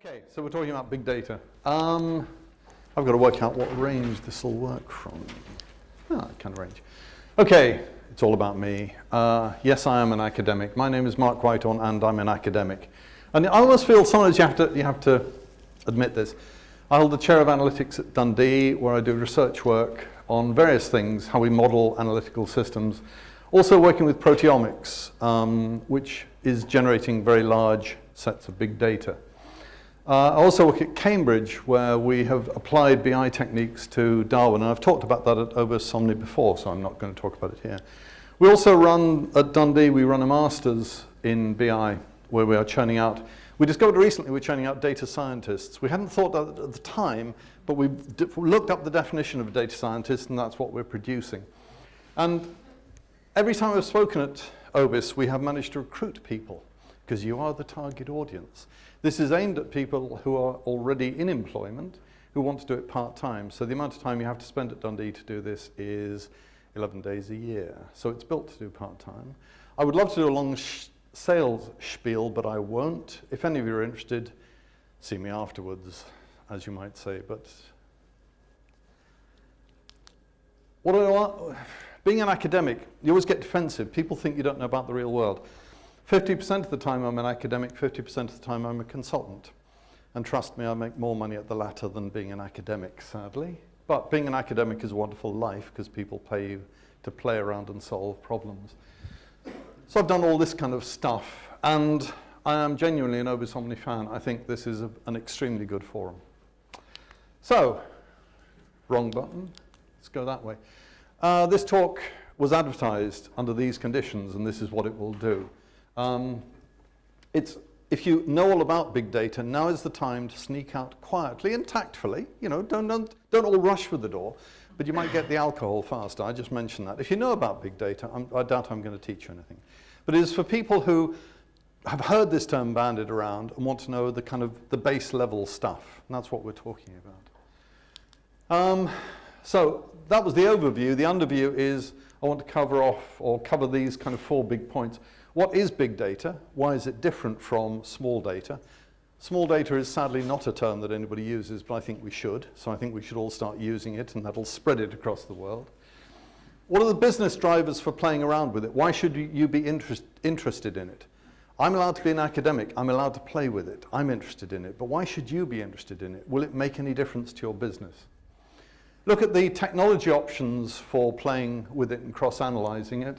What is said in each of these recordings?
Okay, so we're talking about big data. I've got to work out what range this will work from. Kind of range. Okay, it's all about me. Yes, I am an academic. My name is Mark Whitehorn, and I'm an academic. And I almost feel sometimes you have to admit this. I hold the chair of analytics at Dundee, where I do research work on various things, how we model analytical systems. Also working with proteomics, which is generating very large sets of big data. I also work at Cambridge, where we have applied BI techniques to Darwin, and I've talked about that at Obis Omni before, so I'm not going to talk about it here. We also run, at Dundee, we run a master's in BI, where we are churning out, we discovered recently we're churning out data scientists. We hadn't thought that at the time, but we looked up the definition of a data scientist, and that's what we're producing. And every time I've spoken at Obis, we have managed to recruit people, because you are the target audience. This is aimed at people who are already in employment, who want to do it part-time. So the amount of time you have to spend at Dundee to do this is 11 days a year. So it's built to do part-time. I would love to do a long sales spiel, but I won't. If any of you are interested, see me afterwards, as you might say. But what do I want? Being an academic, you always get defensive. People think you don't know about the real world. 50% of the time I'm an academic, 50% of the time I'm a consultant. And trust me, I make more money at the latter than being an academic, sadly. But being an academic is a wonderful life because people pay you to play around and solve problems. So I've done all this kind of stuff, and I am genuinely an Obis Omni fan. I think this is an extremely good forum. So, wrong button. Let's go that way. This talk was advertised under these conditions, and this is what it will do. If you know all about big data, now is the time to sneak out quietly and tactfully. You know, don't all rush for the door, but you might get the alcohol faster. I just mentioned that. If you know about big data, I doubt I'm going to teach you anything. But it is for people who have heard this term bandied around and want to know the kind of the base level stuff. And that's what we're talking about. So that was the overview. The underview is I want to cover these kind of 4 big points. What is big data? Why is it different from small data? Small data is sadly not a term that anybody uses, but I think we should. So I think we should all start using it, and that'll spread it across the world. What are the business drivers for playing around with it? Why should you be interested in it? I'm allowed to be an academic. I'm allowed to play with it. I'm interested in it. But why should you be interested in it? Will it make any difference to your business? Look at the technology options for playing with it and cross-analyzing it.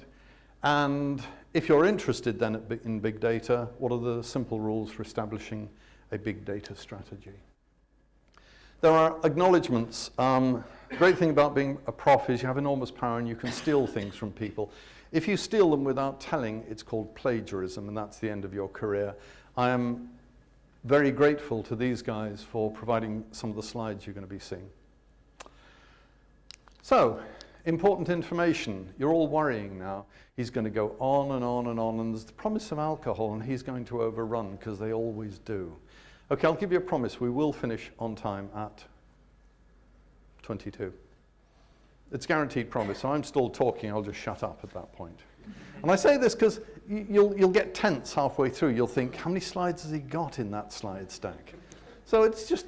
And if you're interested then in big data, what are the simple rules for establishing a big data strategy? There are acknowledgements. Great thing about being a prof is you have enormous power and you can steal things from people. If you steal them without telling, it's called plagiarism, and that's the end of your career. I am very grateful to these guys for providing some of the slides you're going to be seeing. So, important information. You're all worrying now. He's going to go on and on and on, and there's the promise of alcohol, and he's going to overrun, because they always do. Okay, I'll give you a promise. We will finish on time at 22. It's guaranteed promise, so I'm still talking. I'll just shut up at that point. And I say this because you'll get tense halfway through. You'll think, how many slides has he got in that slide stack? So it's just,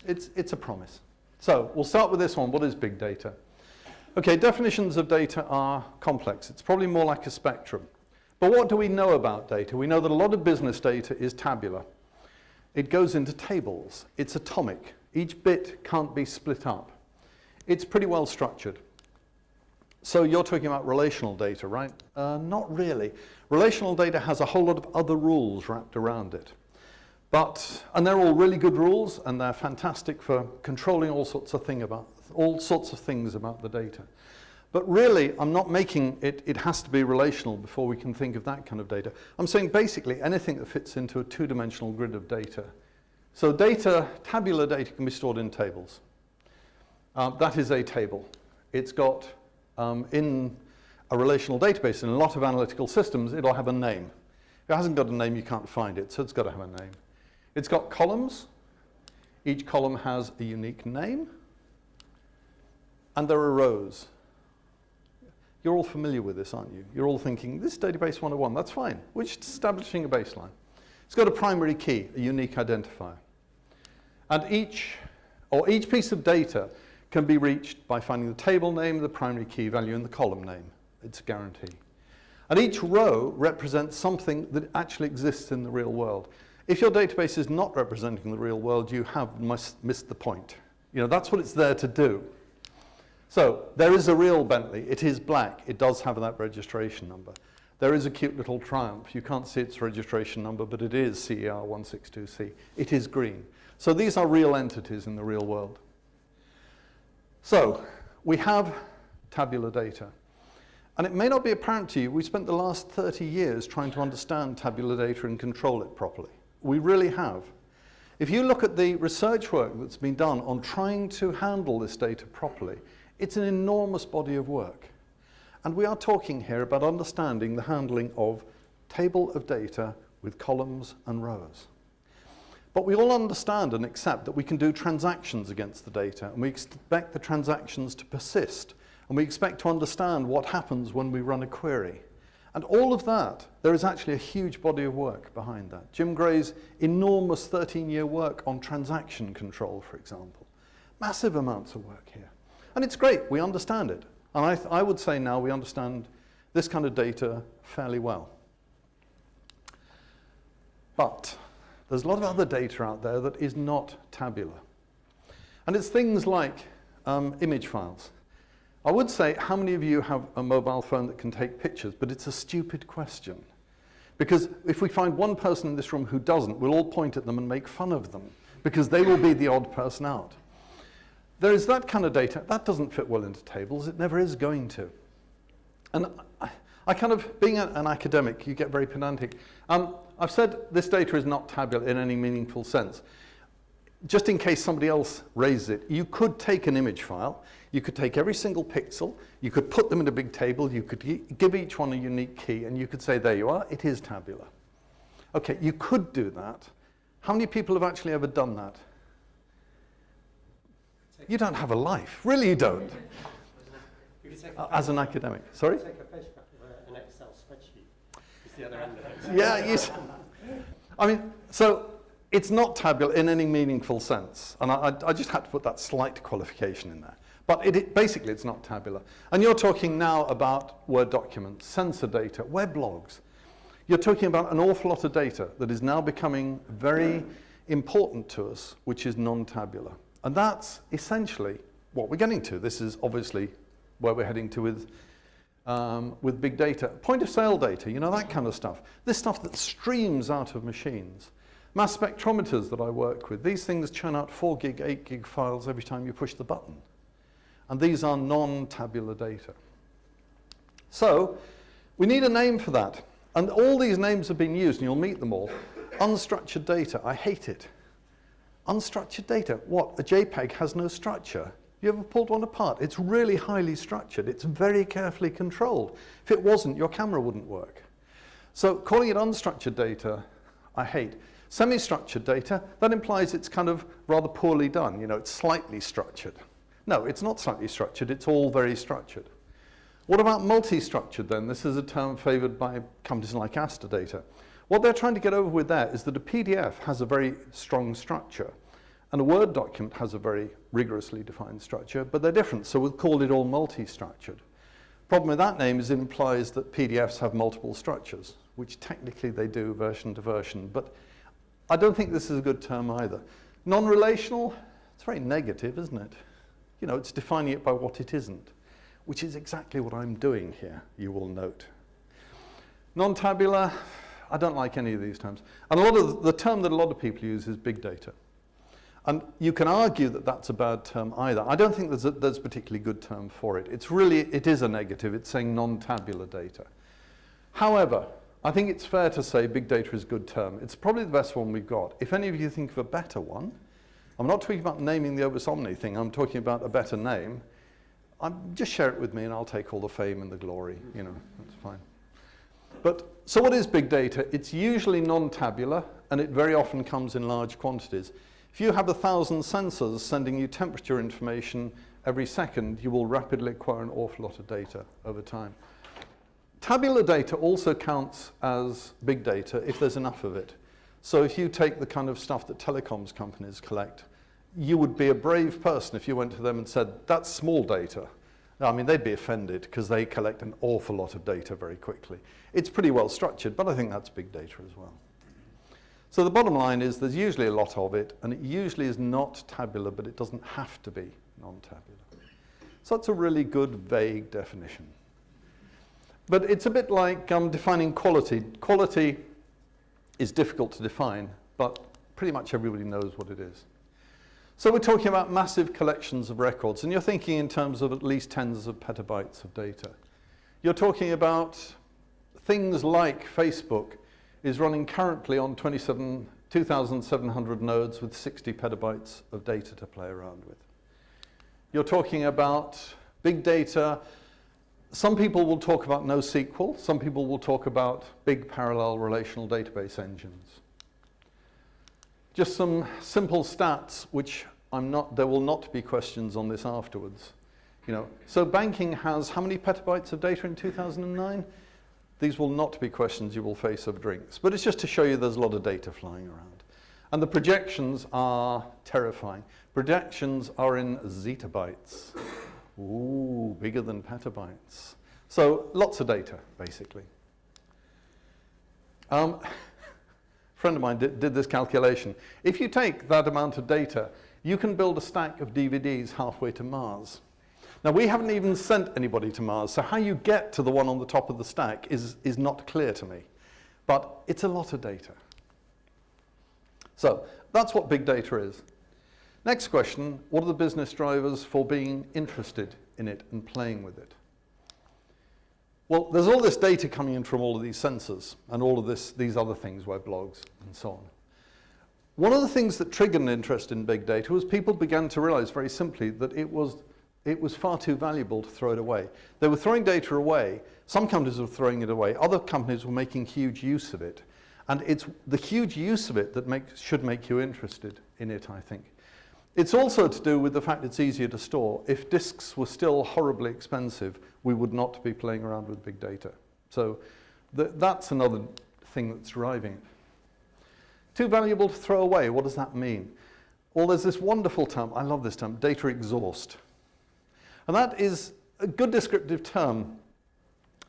it's a promise. So we'll start with this one. What is big data? Okay, definitions of data are complex. It's probably more like a spectrum. But what do we know about data? We know that a lot of business data is tabular. It goes into tables. It's atomic. Each bit can't be split up. It's pretty well structured. So you're talking about relational data, right? Not really. Relational data has a whole lot of other rules wrapped around it. And they're all really good rules, and they're fantastic for controlling all sorts of things about the data. But really, I'm not making it has to be relational before we can think of that kind of data. I'm saying basically anything that fits into a 2-dimensional grid of data. So tabular data can be stored in tables. That is a table. It's got, in a relational database, in a lot of analytical systems, it'll have a name. If it hasn't got a name, you can't find it, so it's got to have a name. It's got columns. Each column has a unique name. And there are rows. You're all familiar with this, aren't you? You're all thinking, this is database 101. That's fine. We're just establishing a baseline. It's got a primary key, a unique identifier. And each piece of data can be reached by finding the table name, the primary key value, and the column name. It's a guarantee. And each row represents something that actually exists in the real world. If your database is not representing the real world, you have missed the point. You know, that's what it's there to do. So there is a real Bentley. It is black. It does have that registration number. There is a cute little Triumph. You can't see its registration number, but it is CER162C. It is green. So these are real entities in the real world. So we have tabular data. And it may not be apparent to you, we spent the last 30 years trying to understand tabular data and control it properly. We really have. If you look at the research work that's been done on trying to handle this data properly, it's an enormous body of work. And we are talking here about understanding the handling of table of data with columns and rows. But we all understand and accept that we can do transactions against the data, and we expect the transactions to persist, and we expect to understand what happens when we run a query. And all of that, there is actually a huge body of work behind that. Jim Gray's enormous 13-year work on transaction control, for example. Massive amounts of work here. And it's great, we understand it. And I would say now we understand this kind of data fairly well. But there's a lot of other data out there that is not tabular. And it's things like image files. I would say, how many of you have a mobile phone that can take pictures? But it's a stupid question. Because if we find one person in this room who doesn't, we'll all point at them and make fun of them, because they will be the odd person out. There is that kind of data. That doesn't fit well into tables. It never is going to. And I kind of, being an academic, you get very pedantic. I've said this data is not tabular in any meaningful sense. Just in case somebody else raises it, you could take an image file, you could take every single pixel, you could put them in a big table, you could give each one a unique key, and you could say, there you are, it is tabular. Okay, you could do that. How many people have actually ever done that? You don't have a life. Really, you don't. As an academic. Sorry? Take a photograph of an Excel spreadsheet. It's the other end of it. Yeah, I mean, so it's not tabular in any meaningful sense. And I just had to put that slight qualification in there. But basically, it's not tabular. And you're talking now about Word documents, sensor data, weblogs. You're talking about an awful lot of data that is now becoming very important to us, which is non-tabular. And that's essentially what we're getting to. This is obviously where we're heading to with big data. Point of sale data, you know, that kind of stuff. This stuff that streams out of machines. Mass spectrometers that I work with, these things churn out 4 gig, 8 gig files every time you push the button. And these are non-tabular data. So we need a name for that. And all these names have been used, and you'll meet them all. Unstructured data, I hate it. Unstructured data, what? A JPEG has no structure. You ever pulled one apart? It's really highly structured. It's very carefully controlled. If it wasn't, your camera wouldn't work. So calling it unstructured data, I hate. Semi-structured data, that implies it's kind of rather poorly done. You know, it's slightly structured. No, it's not slightly structured. It's all very structured. What about multi-structured then? This is a term favored by companies like Astrodata. What they're trying to get over with there is that a PDF has a very strong structure, and a Word document has a very rigorously defined structure, but they're different, so we'll call it all multi-structured. Problem with that name is it implies that PDFs have multiple structures, which technically they do version to version, but I don't think this is a good term either. Non-relational, it's very negative, isn't it? You know, it's defining it by what it isn't, which is exactly what I'm doing here, you will note. Non-tabular, I don't like any of these terms. And the term that a lot of people use is big data. And you can argue that that's a bad term either. I don't think there's a particularly good term for it. It is a negative. It's saying non-tabular data. However, I think it's fair to say big data is a good term. It's probably the best one we've got. If any of you think of a better one, I'm not talking about naming the Obis Omni thing. I'm talking about a better name. Just share it with me and I'll take all the fame and the glory. You know, that's fine. But so what is big data? It's usually non-tabular, and it very often comes in large quantities. If you have 1,000 sensors sending you temperature information every second, you will rapidly acquire an awful lot of data over time. Tabular data also counts as big data if there's enough of it. So if you take the kind of stuff that telecoms companies collect, you would be a brave person if you went to them and said, that's small data. I mean, they'd be offended because they collect an awful lot of data very quickly. It's pretty well structured, but I think that's big data as well. So the bottom line is there's usually a lot of it, and it usually is not tabular, but it doesn't have to be non-tabular. So that's a really good, vague definition. But it's a bit like defining quality. Quality is difficult to define, but pretty much everybody knows what it is. So we're talking about massive collections of records, and you're thinking in terms of at least tens of petabytes of data. You're talking about things like Facebook is running currently on 2,700 nodes with 60 petabytes of data to play around with. You're talking about big data. Some people will talk about NoSQL. Some people will talk about big parallel relational database engines. Just some simple stats, which there will not be questions on this afterwards. So banking has how many petabytes of data in 2009? These will not be questions you will face over drinks, but it's just to show you there's a lot of data flying around. And the projections are terrifying. Projections are in zettabytes. Ooh, bigger than petabytes. So lots of data, basically. A friend of mine did this calculation. If you take that amount of data, you can build a stack of DVDs halfway to Mars. Now, we haven't even sent anybody to Mars, so how you get to the one on the top of the stack is not clear to me. But it's a lot of data. So that's what big data is. Next question, what are the business drivers for being interested in it and playing with it? Well, there's all this data coming in from all of these sensors and all of these other things, weblogs and so on. One of the things that triggered an interest in big data was people began to realize very simply that it was far too valuable to throw it away. They were throwing data away. Some companies were throwing it away. Other companies were making huge use of it. And it's the huge use of it that should make you interested in it, I think. It's also to do with the fact it's easier to store. If disks were still horribly expensive, we would not be playing around with big data. So that's another thing that's driving it. Too valuable to throw away, what does that mean? Well, there's this wonderful term, I love this term, data exhaust. And that is a good descriptive term.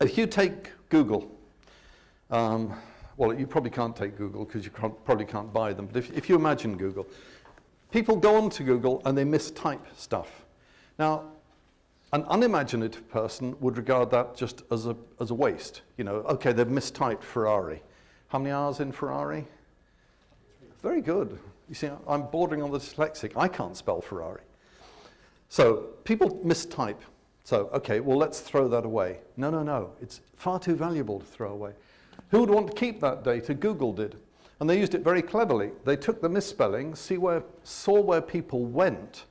If you take Google, well, you probably can't take Google because you probably can't buy them, but if you imagine Google, people go onto Google and they mistype stuff. Now, an unimaginative person would regard that just as a waste. Okay, they've mistyped Ferrari. How many R's in Ferrari? Very good. You see, I'm bordering on the dyslexic. I can't spell Ferrari. So people mistype. So, okay, well, let's throw that away. No. It's far too valuable to throw away. Who would want to keep that data? Google did. And they used it very cleverly. They took the misspellings, saw where people went.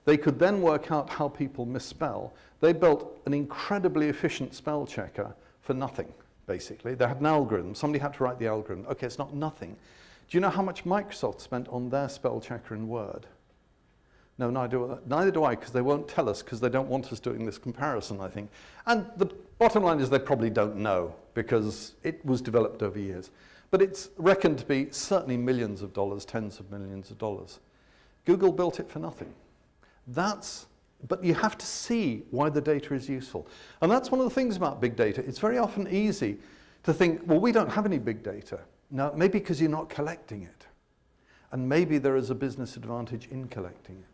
They could then work out how people misspell. They built an incredibly efficient spell checker for nothing, basically. They had an algorithm. Somebody had to write the algorithm. Okay, it's not nothing. Do you know how much Microsoft spent on their spell checker in Word? No, neither do I, because they won't tell us, because they don't want us doing this comparison, I think. And the bottom line is they probably don't know, because it was developed over years. But it's reckoned to be certainly millions of dollars, tens of millions of dollars. Google built it for nothing. But you have to see why the data is useful. And that's one of the things about big data. It's very often easy to think, well, we don't have any big data. Now, maybe because you're not collecting it. And maybe there is a business advantage in collecting it.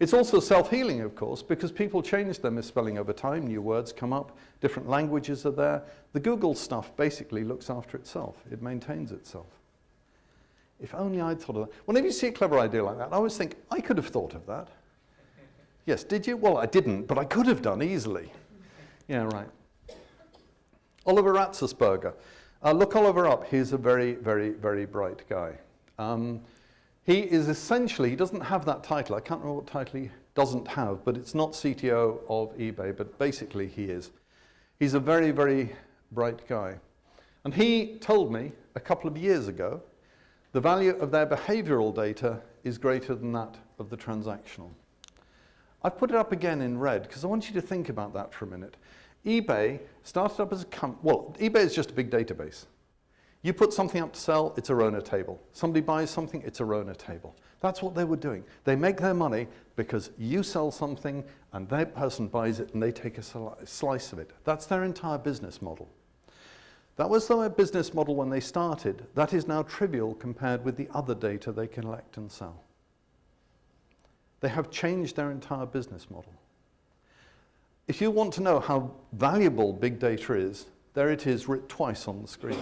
It's also self-healing, of course, because people change their misspelling over time. New words come up. Different languages are there. The Google stuff basically looks after itself. It maintains itself. If only I'd thought of that. Whenever you see a clever idea like that, I always think, I could have thought of that. Yes, did you? Well, I didn't, but I could have done easily. Yeah, right. Oliver Ratzesberger. Look Oliver up. He's a very, very, very bright guy. He is essentially, he doesn't have that title. I can't remember what title he doesn't have, but it's not CTO of eBay, but basically he is. He's a very, very bright guy. And he told me a couple of years ago, the value of their behavioral data is greater than that of the transactional. I've put it up again in red because I want you to think about that for a minute. eBay started up as a company. Well, eBay is just a big database. You put something up to sell, it's a Rona table. Somebody buys something, it's a Rona table. That's what they were doing. They make their money because you sell something and that person buys it and they take a slice of it. That's their entire business model. That was their business model when they started. That is now trivial compared with the other data they collect and sell. They have changed their entire business model. If you want to know how valuable big data is, there it is writ twice on the screen.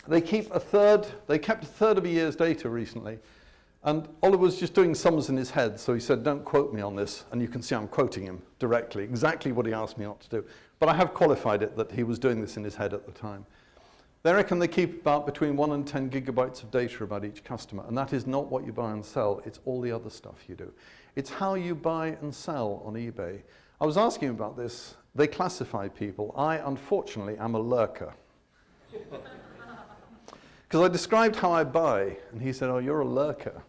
They kept a third of a year's data recently, and Oliver was just doing sums in his head, so he said, don't quote me on this, and you can see I'm quoting him directly, exactly what he asked me not to do. But I have qualified it that he was doing this in his head at the time. They reckon they keep about between 1 and 10 gigabytes of data about each customer, and that is not what you buy and sell, it's all the other stuff you do. It's how you buy and sell on eBay. I was asking him about this. They classify people. I, unfortunately, am a lurker. Because I described how I buy, and he said, oh, you're a lurker.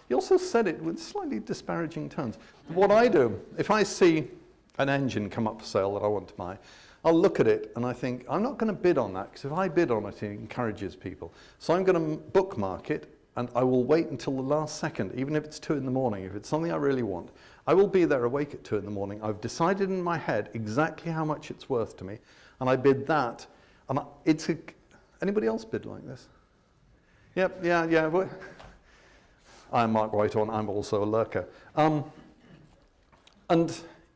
He also said it with slightly disparaging tones. What I do, if I see an engine come up for sale that I want to buy, I'll look at it and I think, I'm not going to bid on that, because if I bid on it, it encourages people. So I'm going to bookmark it, and I will wait until the last second, even if it's 2 in the morning, if it's something I really want. I will be there awake at 2 in the morning. I've decided in my head exactly how much it's worth to me, and I bid that. And anybody else bid like this? Yep, yeah. I'm Mark Whitehorn, I'm also a lurker. And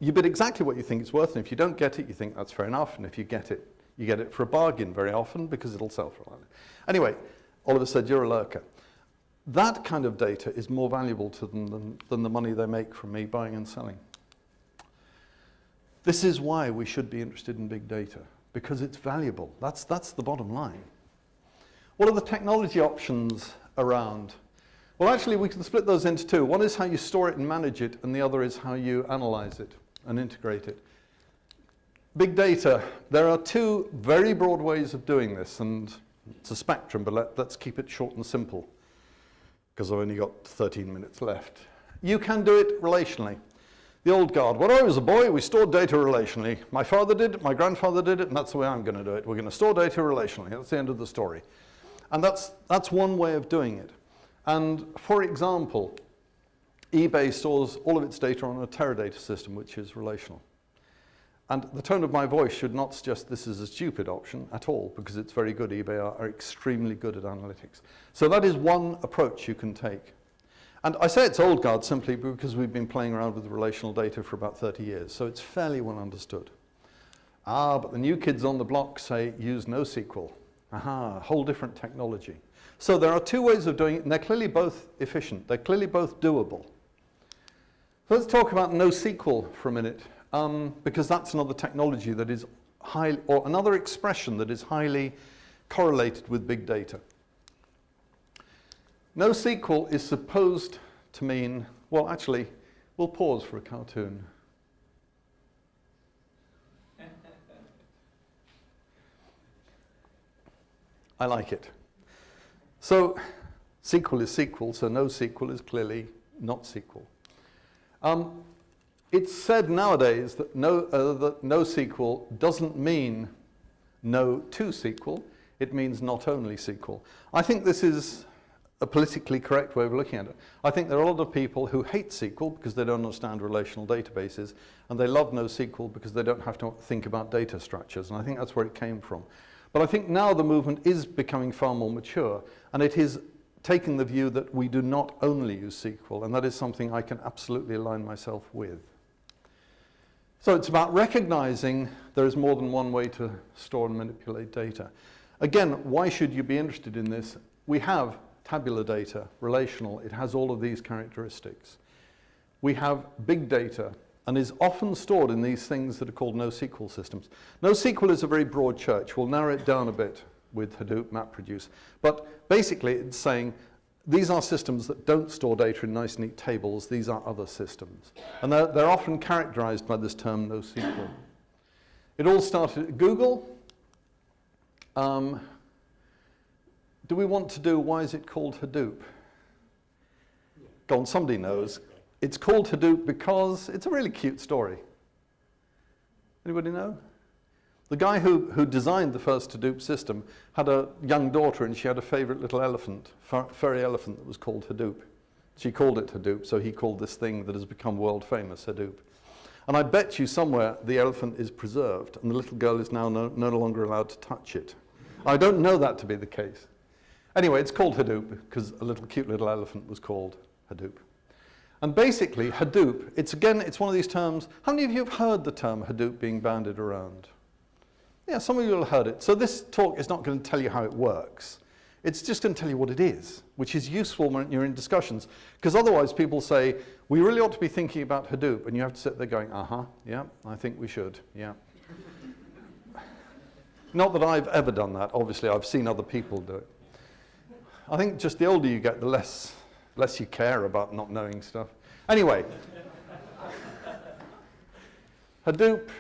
you bid exactly what you think it's worth, and if you don't get it, you think that's fair enough, and if you get it for a bargain very often, because it'll sell for a lot. Anyway, Oliver said, you're a lurker. That kind of data is more valuable to them than the money they make from me buying and selling. This is why we should be interested in big data, because it's valuable. That's the bottom line. What are the technology options around? Well, actually, we can split those into two. One is how you store it and manage it, and the other is how you analyze it and integrate it. Big data, there are two very broad ways of doing this, and it's a spectrum, but let's keep it short and simple, because I've only got 13 minutes left. You can do it relationally. The old guard, when I was a boy, we stored data relationally. My father did it, my grandfather did it, and that's the way I'm going to do it. We're going to store data relationally. That's the end of the story. And that's one way of doing it. And for example, eBay stores all of its data on a Teradata system, which is relational. And the tone of my voice should not suggest this is a stupid option at all, because it's very good. eBay are extremely good at analytics. So that is one approach you can take. And I say it's old guard simply because we've been playing around with relational data for about 30 years, so it's fairly well understood. But the new kids on the block say use NoSQL. Aha, whole different technology. So there are two ways of doing it, and they're clearly both efficient. They're clearly both doable. So let's talk about NoSQL for a minute, because that's another technology that is highly, or another expression that is highly correlated with big data. NoSQL is supposed to mean, well, actually, we'll pause for a cartoon. I like it. So SQL is SQL, so NoSQL is clearly not SQL. It's said nowadays that NoSQL doesn't mean no to SQL, it means not only SQL. I think this is a politically correct way of looking at it. I think there are a lot of people who hate SQL because they don't understand relational databases, and they love NoSQL because they don't have to think about data structures, and I think that's where it came from. But I think now the movement is becoming far more mature, and it is taking the view that we do not only use SQL, and that is something I can absolutely align myself with. So it's about recognizing there is more than one way to store and manipulate data. Again, why should you be interested in this? We have tabular data, relational, it has all of these characteristics. We have big data, and is often stored in these things that are called NoSQL systems. NoSQL is a very broad church. We'll narrow it down a bit with Hadoop MapReduce. But basically, it's saying these are systems that don't store data in nice, neat tables. These are other systems. And they're often characterized by this term NoSQL. It all started at Google. Do we want to do, why is it called Hadoop? Go on, somebody knows. It's called Hadoop because it's a really cute story. Anybody know? The guy who designed the first Hadoop system had a young daughter, and she had a favorite little elephant, furry elephant that was called Hadoop. She called it Hadoop, so he called this thing that has become world famous Hadoop. And I bet you somewhere the elephant is preserved, and the little girl is now no longer allowed to touch it. I don't know that to be the case. Anyway, it's called Hadoop because a cute little elephant was called Hadoop. And basically, Hadoop, it's one of these terms. How many of you have heard the term Hadoop being bandied around? Yeah, some of you will have heard it. So this talk is not going to tell you how it works. It's just going to tell you what it is, which is useful when you're in discussions. Because otherwise people say, we really ought to be thinking about Hadoop. And you have to sit there going, yeah, I think we should, yeah. Not that I've ever done that. Obviously, I've seen other people do it. I think just the older you get, the less you care about not knowing stuff. Anyway, Hadoop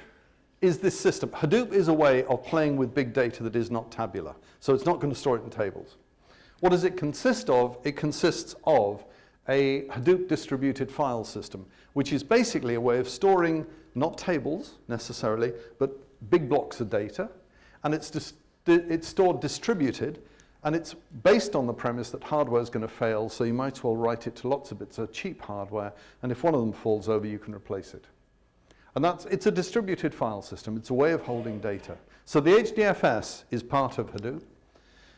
is this system. Hadoop is a way of playing with big data that is not tabular. So it's not going to store it in tables. What does it consist of? It consists of a Hadoop distributed file system, which is basically a way of storing not tables necessarily, but big blocks of data. And it's stored distributed, and it's based on the premise that hardware is going to fail, so you might as well write it to lots of bits of cheap hardware, and if one of them falls over, you can replace it. And it's a distributed file system. It's a way of holding data. So the HDFS is part of Hadoop.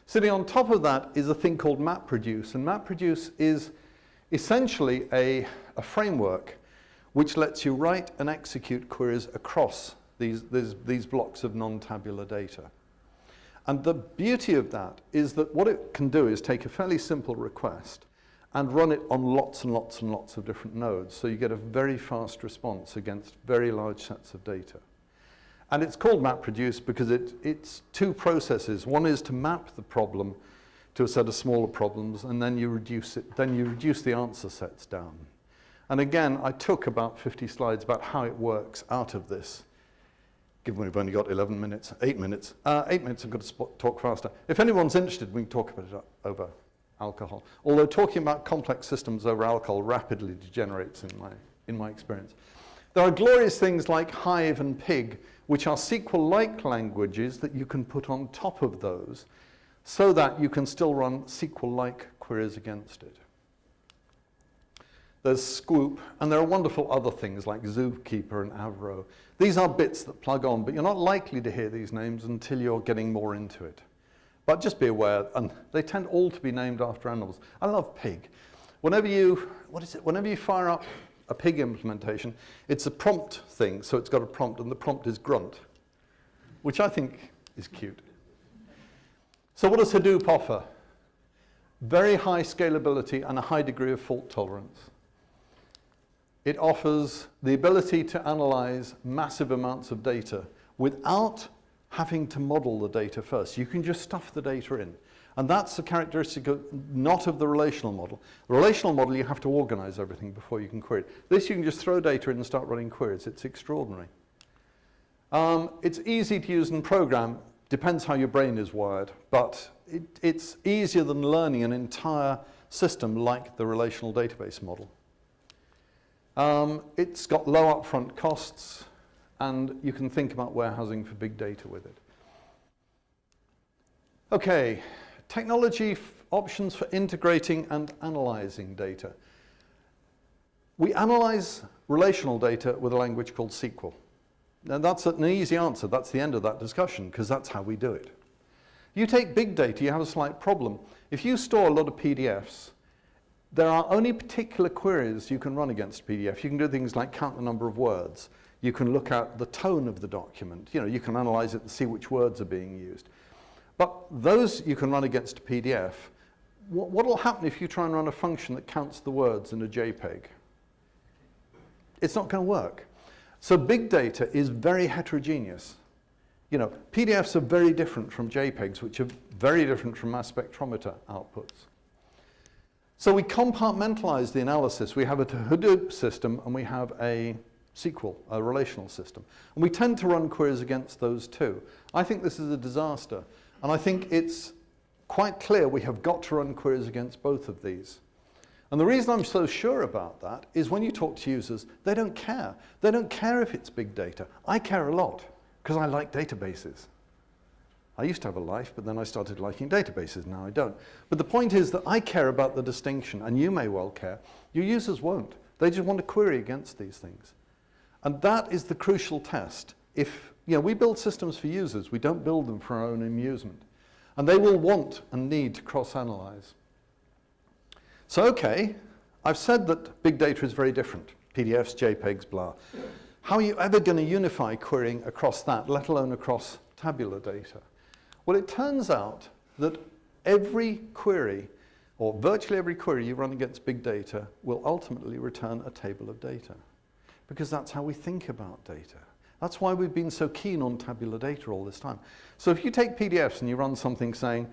Sitting on top of that is a thing called MapReduce. And MapReduce is essentially a framework which lets you write and execute queries across these blocks of non-tabular data. And the beauty of that is that what it can do is take a fairly simple request and run it on lots and lots and lots of different nodes. So you get a very fast response against very large sets of data. And it's called MapReduce because it's two processes. One is to map the problem to a set of smaller problems, and then you reduce it. Then you reduce the answer sets down. And again, I took about 50 slides about how it works out of this. Given we've only got 8 minutes. 8 minutes, I've got to talk faster. If anyone's interested, we can talk about it over alcohol. Although talking about complex systems over alcohol rapidly degenerates in my experience. There are glorious things like Hive and Pig, which are SQL-like languages that you can put on top of those so that you can still run SQL-like queries against it. There's Squoop, and there are wonderful other things like Zookeeper and Avro. These are bits that plug on, but you're not likely to hear these names until you're getting more into it. But just be aware, and they tend all to be named after animals. I love Pig. Whenever you fire up a Pig implementation, it's a prompt thing, so it's got a prompt, and the prompt is grunt, which I think is cute. So what does Hadoop offer? Very high scalability and a high degree of fault tolerance. It offers the ability to analyze massive amounts of data without having to model the data first. You can just stuff the data in. And that's a characteristic not of the relational model. The relational model, you have to organize everything before you can query it. This, you can just throw data in and start running queries. It's extraordinary. It's easy to use and program. Depends how your brain is wired. But it's easier than learning an entire system like the relational database model. It's got low upfront costs, and you can think about warehousing for big data with it. Okay, technology options for integrating and analyzing data. We analyze relational data with a language called SQL. Now that's an easy answer. That's the end of that discussion, because that's how we do it. You take big data, you have a slight problem. If you store a lot of PDFs, there are only particular queries you can run against PDF. You can do things like count the number of words. You can look at the tone of the document. You can analyze it and see which words are being used. But those you can run against a PDF. What will happen if you try and run a function that counts the words in a JPEG? It's not going to work. So big data is very heterogeneous. PDFs are very different from JPEGs, which are very different from mass spectrometer outputs. So we compartmentalize the analysis. We have a Hadoop system, and we have a SQL, a relational system. And we tend to run queries against those two. I think this is a disaster. And I think it's quite clear we have got to run queries against both of these. And the reason I'm so sure about that is when you talk to users, they don't care. They don't care if it's big data. I care a lot, Because I like databases. I used to have a life, but then I started liking databases. Now I don't. But the point is that I care about the distinction, and you may well care. Your users won't. They just want to query against these things. And that is the crucial test. If, we build systems for users. We don't build them for our own amusement. And they will want and need to cross-analyze. So, okay, I've said that big data is very different. PDFs, JPEGs, blah. How are you ever going to unify querying across that, let alone across tabular data? Well, it turns out that every query, or virtually every query you run against big data, will ultimately return a table of data. Because that's how we think about data. That's why we've been so keen on tabular data all this time. So if you take PDFs and you run something saying,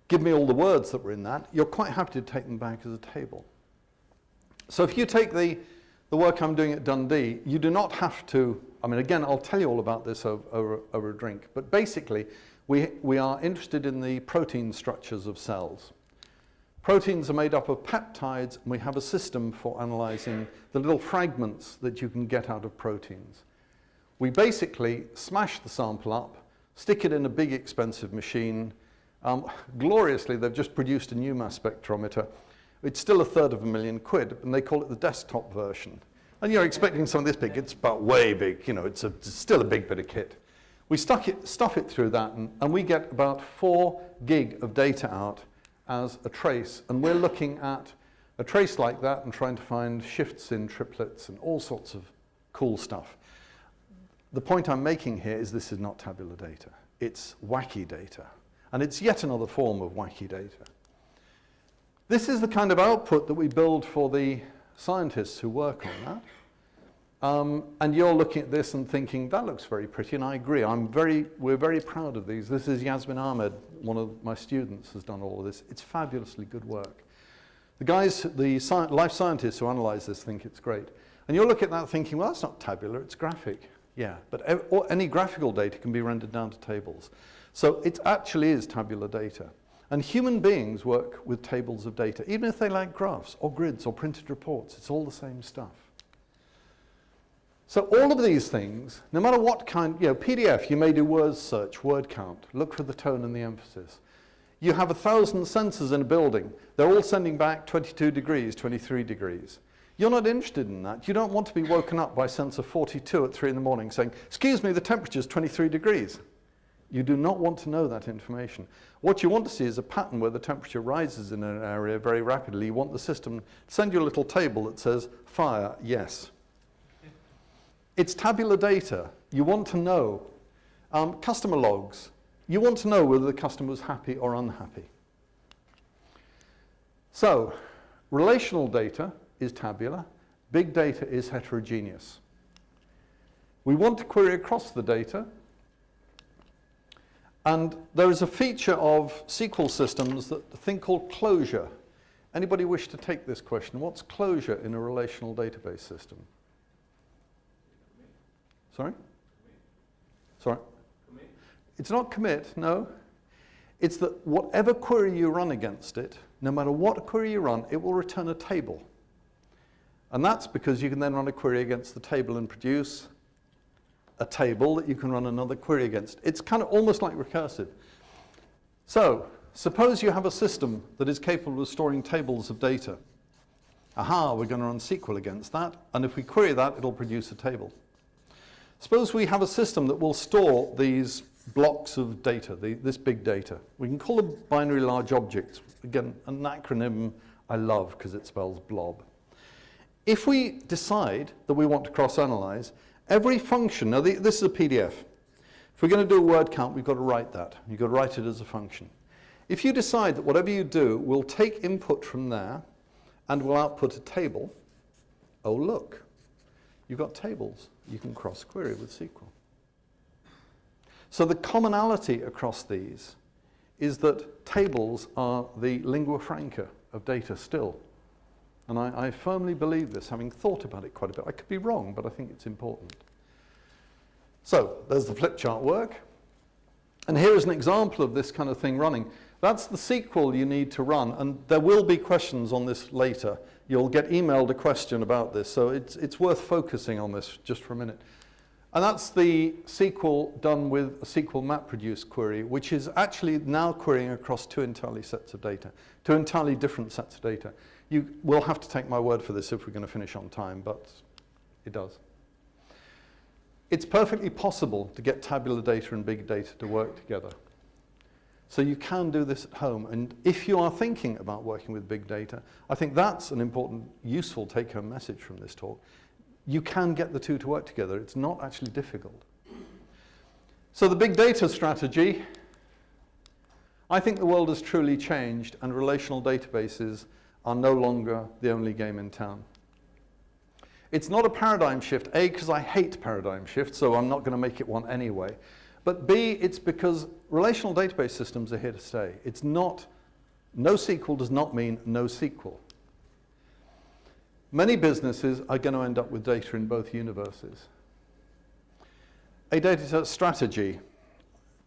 give me all the words that were in that, you're quite happy to take them back as a table. So if you take the work I'm doing at Dundee, you do not have to, again, I'll tell you all about this over a drink, but basically, we are interested in the protein structures of cells. Proteins are made up of peptides, and we have a system for analyzing the little fragments that you can get out of proteins. We basically smash the sample up, stick it in a big expensive machine. Gloriously, they've just produced a new mass spectrometer. It's still £250,000, and they call it the desktop version. And you're expecting something this big. It's about way big. It's still a big bit of kit. We stuff it through that, and we get about 4 gig of data out as a trace. And we're looking at a trace like that and trying to find shifts in triplets and all sorts of cool stuff. The point I'm making here is this is not tabular data. It's wacky data. And it's yet another form of wacky data. This is the kind of output that we build for the scientists who work on that. And you're looking at this and thinking, that looks very pretty, and I agree. We're very proud of these. This is Yasmin Ahmed, one of my students, has done all of this. It's fabulously good work. The guys, life scientists who analyze this think it's great. And you'll look at that thinking, well, that's not tabular, it's graphic. Yeah, but any graphical data can be rendered down to tables. So it actually is tabular data. And human beings work with tables of data, even if they like graphs or grids or printed reports. It's all the same stuff. So all of these things, no matter what kind, PDF, you may do word search, word count, look for the tone and the emphasis. You have 1,000 sensors in a building. They're all sending back 22 degrees, 23 degrees. You're not interested in that. You don't want to be woken up by sensor 42 at 3 in the morning saying, excuse me, the temperature's 23 degrees. You do not want to know that information. What you want to see is a pattern where the temperature rises in an area very rapidly. You want the system to send you a little table that says, fire, yes. It's tabular data. You want to know. Customer logs. You want to know whether the customer was happy or unhappy. So, relational data is tabular. Big data is heterogeneous. We want to query across the data. And there is a feature of SQL systems that a thing called closure. Anybody wish to take this question? What's closure in a relational database system? Sorry? Sorry? Commit. It's not commit, no. It's that whatever query you run against it, no matter what query you run, it will return a table. And that's because you can then run a query against the table and produce a table that you can run another query against. It's kind of almost like recursive. So, suppose you have a system that is capable of storing tables of data. Aha, we're going to run SQL against that, and if we query that, it'll produce a table. Suppose we have a system that will store these blocks of data, this big data. We can call them binary large objects. Again, an acronym I love because it spells blob. If we decide that we want to cross-analyze, every function, now this is a PDF. If we're going to do a word count, we've got to write that. You've got to write it as a function. If you decide that whatever you do will take input from there and will output a table, oh look, you've got tables. You can cross-query with SQL. So the commonality across these is that tables are the lingua franca of data still. And I firmly believe this, having thought about it quite a bit. I could be wrong, but I think it's important. So there's the flip chart work. And here is an example of this kind of thing running. That's the SQL you need to run, and there will be questions on this later. You'll get emailed a question about this, so it's worth focusing on this just for a minute. And that's the SQL done with a SQL MapReduce query, which is actually now querying across two entirely sets of data, two entirely different sets of data. You will have to take my word for this if we're going to finish on time, but it does. It's perfectly possible to get tabular data and big data to work together. So you can do this at home. And if you are thinking about working with big data, I think that's an important, useful take-home message from this talk. You can get the two to work together. It's not actually difficult. So the big data strategy, I think the world has truly changed and relational databases are no longer the only game in town. It's not a paradigm shift, A, because I hate paradigm shifts, so I'm not going to make it one anyway. But B, it's because relational database systems are here to stay. It's not, NoSQL does not mean no SQL. Many businesses are going to end up with data in both universes. A data strategy.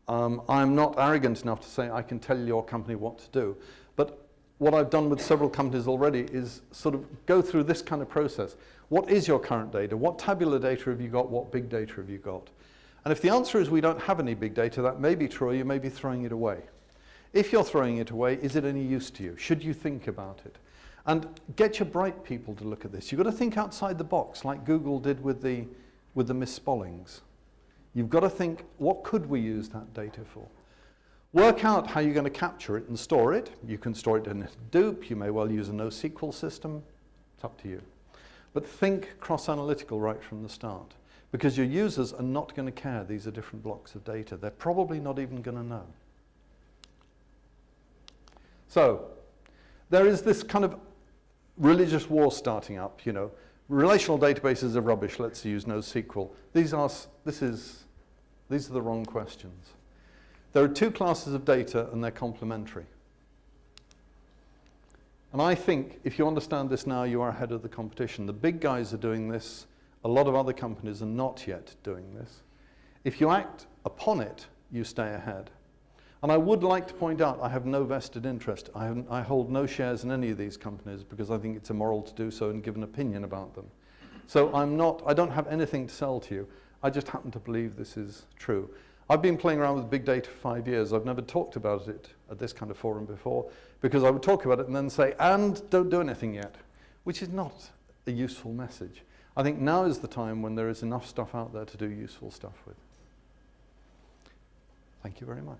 I'm not arrogant enough to say I can tell your company what to do, but what I've done with several companies already is sort of go through this kind of process. What is your current data? What tabular data have you got? What big data have you got? And if the answer is we don't have any big data, that may be true, or you may be throwing it away. If you're throwing it away, is it any use to you? Should you think about it? And get your bright people to look at this. You've got to think outside the box, like Google did with the misspellings. You've got to think, what could we use that data for? Work out how you're going to capture it and store it. You can store it in Hadoop. You may well use a NoSQL system. It's up to you. But think cross-analytical right from the start, because your users are not going to care these are different blocks of data. They're probably not even going to know. So there is this kind of religious war starting up, you know. Relational databases are rubbish, let's use NoSQL. These are the wrong questions. There are two classes of data and they're complementary. And I think if you understand this now, you are ahead of the competition. The big guys are doing this. A lot of other companies are not yet doing this. If you act upon it, you stay ahead. And I would like to point out, I have no vested interest. I hold no shares in any of these companies because I think it's immoral to do so and give an opinion about them. So I don't have anything to sell to you. I just happen to believe this is true. I've been playing around with big data for 5 years. I've never talked about it at this kind of forum before because I would talk about it and then say, and don't do anything yet, which is not a useful message. I think now is the time when there is enough stuff out there to do useful stuff with. Thank you very much.